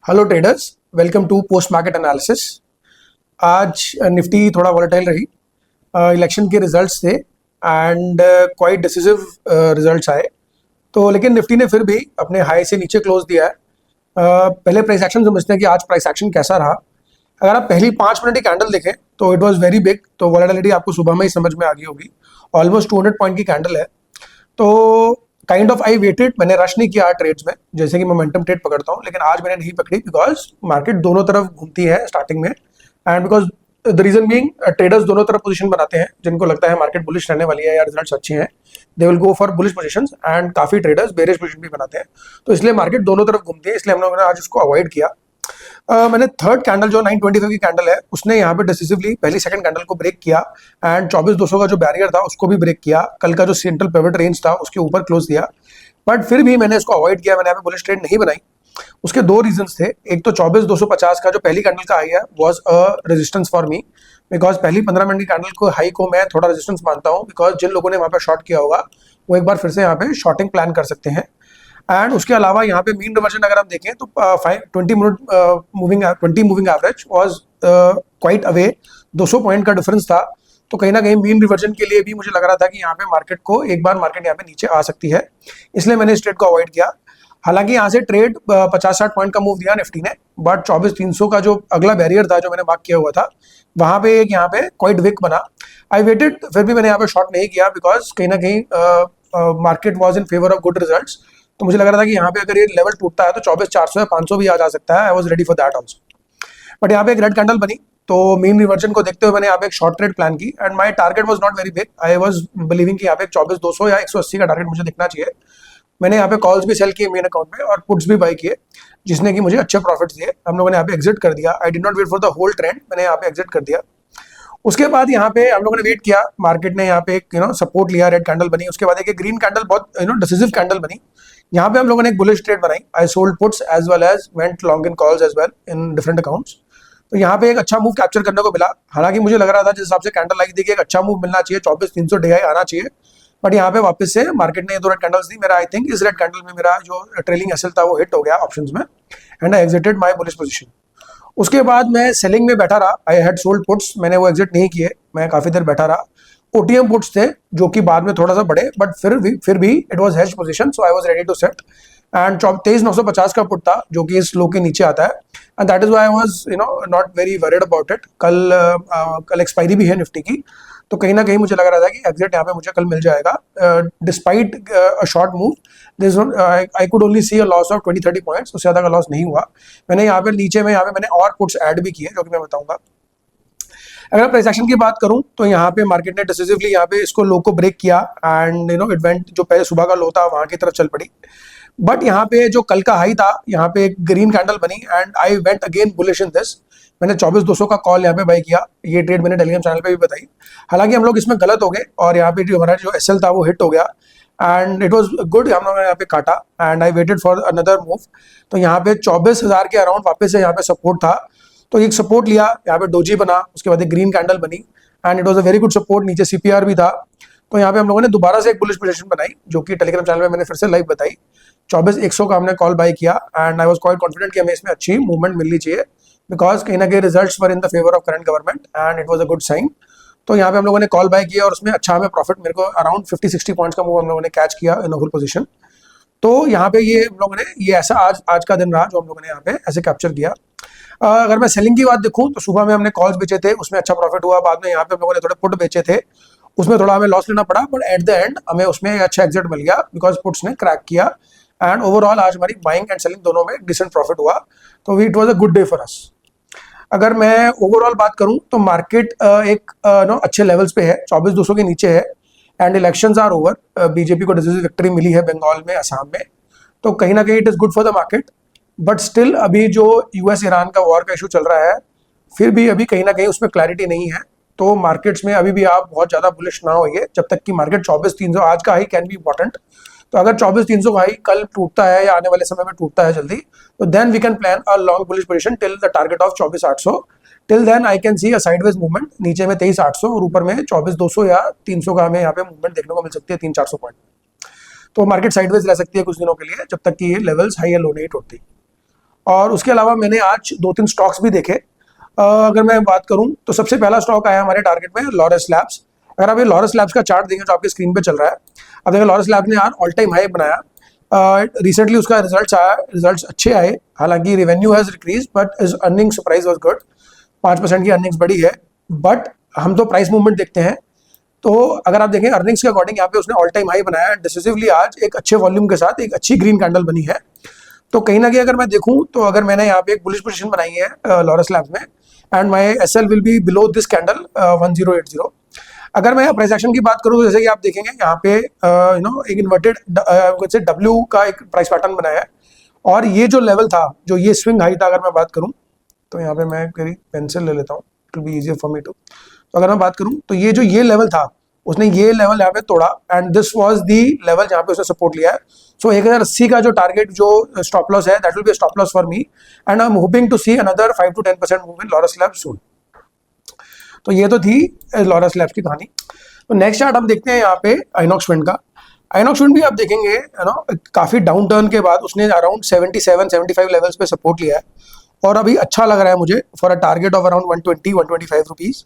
Hello traders, welcome to post market analysis. आज Nifty थोड़ा volatile रही। इलेक्शन के रिजल्ट्स थे एंड क्वाइट डिसिसिव रिजल्ट्स आए। तो लेकिन निफ्टी ने फिर भी अपने हाई से नीचे क्लोज दिया है। पहले प्राइस एक्शन समझते हैं कि आज प्राइस एक्शन कैसा रहा। अगर आप पहली 5 मिनट की कैंडल देखें तो इट वाज वेरी बिग। तो वॉलेटिलिटी आपको सुबह में ही समझ में आ गई होगी। ऑलमोस्ट 200 पॉइंट की कैंडल है। तो काइंड ऑफ आई वेटेड, मैंने रश नहीं किया ट्रेड्स में, जैसे कि मोमेंटम ट्रेड पकड़ता हूँ, लेकिन आज मैंने नहीं पकड़ी बिकॉज मार्केट दोनों तरफ घूमती है स्टार्टिंग में। And because the reason being, traders दोनों तरफ पोजीशन बनाते हैं। जिनको लगता है मार्केट बुलिश रहने वाली है या रिजल्ट्स अच्छे हैं, they will go for bullish positions, and काफी ट्रेडर्स बेरिश पोजीशन भी बनाते हैं। तो इसलिए मार्केट दोनों तरफ घूमती है, इसलिए हम लोगों ने आज उसको अवॉइड किया। मैंने थर्ड कैंडल जो 925 की कैंडल है, उसने यहाँ पे डिसिसिवली पहली सेकंड कैंडल को ब्रेक किया एंड 24,200 का जो बैरियर था उसको भी ब्रेक किया। कल का जो सेंट्रल पिवट रेंज था उसके ऊपर क्लोज दिया, बट फिर भी मैंने इसको अवॉइड किया। मैंने यहाँ पे बुलिश ट्रेड नहीं बनाई। उसके दो रीजंस थे। एक तो 24,250 का जो पहली कैंडल का हाई है was a resistance for me, because पहली 15 मिनट की कैंडल को हाई को मैं थोड़ा रेजिस्टेंस मानता हूँ, बिकॉज जिन लोगों ने वहाँ पे शॉर्ट किया होगा वो एक बार फिर से यहाँ पे शॉर्टिंग प्लान कर सकते हैं। एंड उसके अलावा यहाँ पे मीन रिवर्जन अगर आप देखें तो 20 moving average was quite away. 200 point का डिफरेंस था। तो कहीं ना कहीं मीन रिवर्जन के लिए भी मुझे लग रहा था कि यहाँ पे मार्केट को एक बार मार्केट यहाँ पे नीचे आ सकती है, इसलिए मैंने इस ट्रेड को अवॉइड किया। हालांकि यहाँ से ट्रेड 50-60 पॉइंट का मूव दिया निफ्टी ने, बट 24,300 का जो अगला बैरियर था जो मैंने मार्क किया हुआ था, वहां पे एक यहाँ पे क्वाइट वीक बना। आई वेटेड, फिर भी मैंने यहाँ पे शॉर्ट नहीं किया बिकॉज कहीं ना कहीं market was in favour of good results. तो मुझे लग रहा था कि यहाँ पे अगर ये लेवल टूटता है तो 24,400 या 500 भी आ जा सकता है। I was ready for that also. But यहाँ पे एक रेड कैंडल बनी, तो मीन रिवर्जन को देखते हुए मैंने यहाँ पे एक शॉर्ट ट्रेड प्लान की and my target was not very big. I was believing कि यहाँ पे 24,200 या 180 का टारगेट मुझे दिखना चाहिए। मैंने यहाँ पे कॉल्स भी सेल किए मेन अकाउंट में और पुट्स भी बाई किए, जिसने कि मुझे अच्छे प्रॉफिट्स दिए। हम लोगों ने यहाँ पे एग्जिट कर दिया। I did not wait for the whole trend, मैंने यहाँ पे एग्जिट कर दिया। उसके बाद यहाँ पे हम लोगों ने वेट किया, मार्केट ने यहाँ पे एक सपोर्ट लिया, रेड कैंडल बनी। उसके बाद एक ग्रीन कैंडल, बहुत डिसिसिव कैंडल बनी। यहाँ पे हम लोगों ने एक बुलिश ट्रेड बनाई। I sold puts as well as went long in calls as well in different accounts. तो यहाँ पे एक अच्छा मूव कैप्चर करने को मिला। हालांकि मुझे लग रहा था जिस हिसाब से कैंडल आई थी कि एक अच्छा मूव मिलना चाहिए, 24,300 DI आना चाहिए, बट यहाँ पे वापस से मार्केट ने ये दो रेड कैंडल्स दी। मेरा आई थिंक इस रेड कैंडल में मेरा जो ट्रेलिंग एसएल था वो हिट हो गया ऑप्शंस में, and I exerted my bullish position. उसके बाद मैं सेलिंग में बैठा रहा। आई हैड सोल्ड पुट्स, मैंने वो एग्जिट नहीं किए, मैं काफी देर बैठा रहा। ओटीएम पुट्स थे जो कि बाद में थोड़ा सा बढ़े, बट फिर भी it was hedged position, so I was ready to set. And 23,950 का पुट था जो कि इस लो के नीचे आता है, and that is why I was not very worried about it. कल एक्सपायरी भी है निफ्टी की, तो कहीं ना कहीं मुझे लग रहा था कि एग्जिट यहाँ पे मुझे कल मिल जाएगा। Despite a short move, this I could only see a loss of 20-30 points, उससे ज्यादा का लॉस नहीं हुआ। मैंने यहाँ पे नीचे में यहाँ पे मैंने और पुट्स ऐड भी किए जो कि मैं बताऊंगा। अगर प्राइस एक्शन की बात करूं तो यहाँ पे मार्केट ने डिसिसिवली यहाँ पे इसको लो को ब्रेक किया एंड इट वेंट, जो पहले सुबह का लो था वहां की तरफ चल पड़ी। बट यहाँ पे जो कल का हाई था, यहाँ पे एक ग्रीन कैंडल बनी and I went again bullish in this. मैंने 24,200 का कॉल यहाँ पे बाई किया। ये ट्रेड मैंने टेलीग्राम चैनल पे भी बताई। हालांकि हम लोग इसमें गलत हो गए और यहाँ पे जो हमारा जो एसएल था वो हिट हो गया एंड इट वाज गुड। हम लोगों ने यहाँ पे काटा and I waited for another move. तो यहाँ पे 24,000 के अराउंड वापस से यहाँ पे सपोर्ट था, तो एक सपोर्ट लिया, यहाँ पे डोजी बना, उसके बाद एक ग्रीन कैंडल बनी and it was a very good support. नीचे सीपीआर भी था। तो यहाँ पे हम लोगों ने दोबारा से एक बुलिश पोजीशन बनाई जो कि टेलीग्राम चैनल में मैंने फिर से लाइव बताई। 24,100 का हमने कॉल बाय किया and I was quite confident कि हमें इसमें अच्छी मूवमेंट मिलनी चाहिए, बिकॉज कहीं ना कहीं results were in the favour of current government and it was a good sign. तो यहाँ पे हम लोगों ने कॉल बाय किया और उसमें अच्छा हमें प्रॉफिट, मेरे को अराउंड 50-60 पॉइंट्स का मूव हम लोगों ने कैच किया इन फुल पोजीशन। तो यहाँ पे ये हम लोगों ने ये ऐसा आज का दिन रहा जो हम लोगों ने यहाँ पे ऐसे कैप्चर किया। अगर मैं सेलिंग की बात देखूं तो सुबह में हमने कॉल्स बेचे थे, उसमें अच्छा प्रॉफिट हुआ। बाद में यहाँ पे हम लोगों ने थोड़े पुट बेचे थे, उसमें थोड़ा हमें लॉस लेना पड़ा, बट एट द एंड हमें उसमें अच्छा एग्जिट मिल गया बिकॉज पुट्स ने क्रैक किया एंड ओवरऑल आज हमारी बाइंग एंड सेलिंग दोनों में डिसेंट प्रॉफिट हुआ। तो it was a good day for us. अगर मैं ओवरऑल बात करूं तो मार्केट एक अच्छे लेवल्स पे है, 24,200 के नीचे है and elections are over. BJP को डिसिसिव विक्ट्री मिली है बंगाल में, असम में, तो कहीं ना कहीं it is good for the market. But still अभी जो यूएस ईरान का वॉर का इशू चल रहा है, फिर भी अभी कहीं ना कहीं उसमें क्लैरिटी नहीं है। तो मार्केट्स में अभी भी आप बहुत ज्यादा बुलिश ना होइए जब तक कि मार्केट 24,300, आज का हाई कैन बी इंपॉर्टेंट। तो अगर 24,300 का हाई कल टूटता है या आने वाले समय में टूटता है जल्दी, तो then we can plan a long bullish position till the target of 24,800। Till then I can see a sideways movement, नीचे में 23,800 और ऊपर में 24,200 या 300 का हमें यहाँ पे मूवमेंट देखने को मिल सकती है, 300-400 पॉइंट। तो मार्केट साइडवेज रह सकती है कुछ दिनों के लिए जब तक कि ये लेवल्स हाई या लो नहीं टूटती। और उसके अलावा मैंने आज 2-3 स्टॉक्स भी देखे। अगर मैं बात करूं तो सबसे पहला स्टॉक आया हमारे टारगेट में लॉरस लैब्स। अगर आप ये लॉरस लैब्स का चार्ट देखें जो आपकी स्क्रीन पे चल रहा है, अब देखिए लॉरस लैब्स ने यार ऑल टाइम हाई बनाया। रिसेंटली उसका रिजल्ट्स अच्छे आए, हालांकि revenue has decrease but is earning price was good, 5% की अर्निंग्स बढ़ी है। बट हम तो प्राइस मूवमेंट देखते हैं, तो अगर आप देखें अर्निंग्स के अकॉर्डिंग यहाँ पे उसने ऑल टाइम हाई बनाया डिसिसिवली आज एक अच्छे वॉल्यूम के साथ एक अच्छी ग्रीन कैंडल बनी है। तो कहीं ना कहीं अगर मैं देखूं तो अगर मैंने यहाँ पे एक बुलिश पोजीशन बनाई है लॉरस लैब्स में, and my SL will be below this candle 1080। अगर मैं प्राइस एक्शन की बात करूं तो जैसे कि आप देखेंगे यहाँ पे एक इन्वर्टेड डब्ल्यू का एक प्राइस पैटर्न बनाया है, और ये जो लेवल था, जो ये स्विंग हाई था, अगर मैं बात करूं तो यहाँ पे मैं पेंसिल ले लेता हूँ, it will be easier for me too. तो अगर मैं बात करूं तो ये लेवल था, उसने ये लेवल यहाँ पे तोड़ा and this was the level जहाँ पे उसने सपोर्ट लिया है। सो 1080 का जो टारगेट जो स्टॉप लॉस है that will be stop loss for me, and I am hoping to see another 5 to 10% move in Laurus Labs soon. तो ये तो थी लॉरस लैब्स की कहानी। तो नेक्स्ट चार्ट हम देखते हैं यहाँ पे आइनॉक्स विंड का। आइनॉक्स विंड भी आप देखेंगे काफी डाउन टर्न के बाद उसने अराउंड 77-75 लेवल्स पे सपोर्ट लिया है, और अभी अच्छा लग रहा है मुझे for a target of around 120-125 rupees.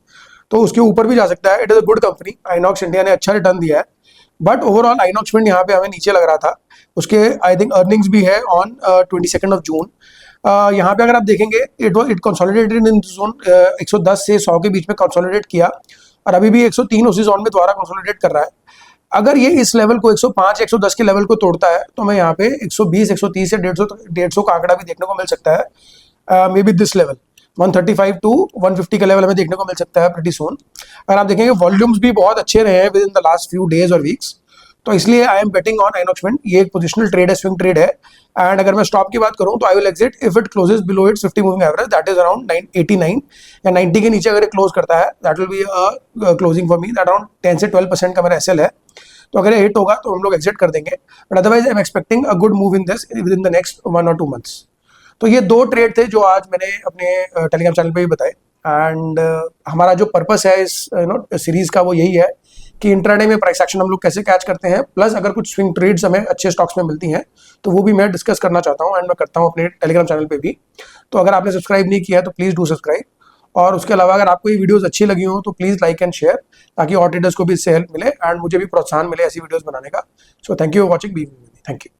तो उसके ऊपर भी जा सकता है। It is a good company, INOX India ने अच्छा रिटर्न दिया है, बट ओवरऑल आइनॉक्स विंड यहाँ पे हमें नीचे लग रहा था। उसके आई थिंक अर्निंग्स भी है ऑन 22 जून। यहाँ पे अगर आप देखेंगे इट कंसोलिडेटेड इन जोन 110 से 100 के बीच में कंसोलिडेट किया, और अभी भी 103 उसी जोन में दोबारा कंसोलिडेट कर रहा है। अगर ये इस लेवल को 105-110 के लेवल को तोड़ता है तो मैं यहाँ पे 120-130 से 150 का आंकड़ा भी देखने को मिल सकता है। May be this level 135 to 150 का लेवल हमें देखने को मिल सकता है प्रीटी सून। अगर आप देखेंगे वॉल्यूम्स भी बहुत अच्छे रहे हैं within the last few days और वीक्स, तो इसलिए I am betting on Inox Wind. ये एक पोजिशनल ट्रेड है, स्विंग ट्रेड है, एंड अगर मैं स्टॉप की बात करूं तो I will exit if it closes below its 50 moving average, that is around 89 या 90 के नीचे अगर क्लोज करता है that will be a closing for me, that around 10 से 12% का मेरा एसएल है। तो अगर ये हिट होगा तो हम लोग एग्जिट कर देंगे, but otherwise I am expecting a good move in this with in the next 1 or 2 months. तो ये 2 ट्रेड थे जो आज मैंने अपने टेलीग्राम चैनल पे भी बताए, एंड हमारा जो पर्पस है इस सीरीज का वो यही है कि इंट्राडे में प्राइस एक्शन हम लोग कैसे कैच करते हैं, प्लस अगर कुछ स्विंग ट्रेड्स हमें अच्छे स्टॉक्स में मिलती हैं तो वो भी मैं डिस्कस करना चाहता हूँ, एंड मैं करता हूँ अपने टेलीग्राम चैनल पे भी। तो अगर आपने सब्सक्राइब नहीं किया है तो प्लीज़ डू सब्सक्राइब, और उसके अलावा अगर आपको ये वीडियोस अच्छी लगी हो तो प्लीज़ लाइक एंड शेयर, ताकि और ट्रेडर्स को भी इससे हेल्प मिले एंड मुझे भी प्रोत्साहन मिले ऐसी वीडियोस बनाने का। So thank you for watching, be with me, thank you.